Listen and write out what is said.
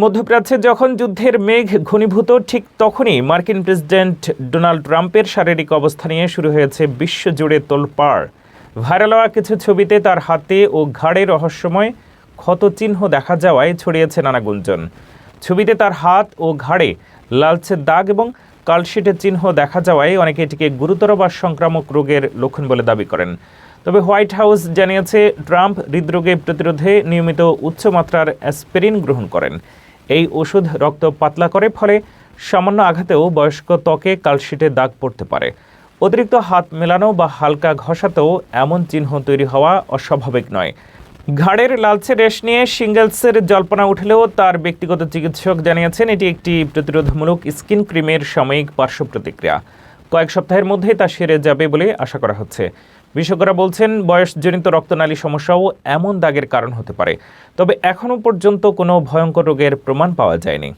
মধ্যপ্রাচ্যে যখন যুদ্ধের মেঘ ঘনীভূত ঠিক তখনই মার্কিন প্রেসিডেন্ট ডোনাল্ড ট্রাম্পের শারীরিক অবস্থা নিয়ে শুরু হয়েছে বিশ্বজুড়ে তোলপাড়। ভাইরাল হওয়া কিছু ছবিতে তার হাতে ও ঘাড়ে রহস্যময় ক্ষতচিহ্ন দেখা যাওয়ায় ছড়িয়েছে নানা গুঞ্জন। ছবিতে তার হাত ও ঘাড়ে লালচে দাগ এবং কালশিটের চিহ্ন দেখা যাওয়ায় অনেকে এটিকে গুরুতর বা সংক্রামক রোগের লক্ষণ বলে দাবি করেন। তবে হোয়াইট হাউস জানিয়েছে ট্রাম্প হৃদরোগে প্রতিরোধে নিয়মিত উচ্চমাত্রার অ্যাসপিরিন গ্রহণ করেন। এই ওষুধ রক্ত পাতলা করে, ফলে সামান্য আঘাতেও বয়স্ক ত্বকে কালশিটের দাগ পড়তে পারে। অতিরিক্ত হাত মেলানো বা হালকা ঘষাতেও এমন চিহ্ন তৈরি হওয়া অস্বাভাবিক নয়। ঘাড়ের লালচে রেশ নিয়ে শিঙ্গেলসের জল্পনা উঠলেও তার ব্যক্তিগত চিকিৎসক জানিয়েছেন এটি একটি প্রতিরোধমূলক স্কিন ক্রিমের সাময়িক পার্শ্ব প্রতিক্রিয়া। কয়েক সপ্তাহের মধ্যেই তা সেরে যাবে বলে আশা করা হচ্ছে। বিশেষজ্ঞরা বলছেন বয়সজনিত রক্তনালী সমস্যাও এমন দাগের কারণ হতে পারে, তবে এখনও পর্যন্ত কোনো ভয়ঙ্কর রোগের প্রমাণ পাওয়া যায়নি।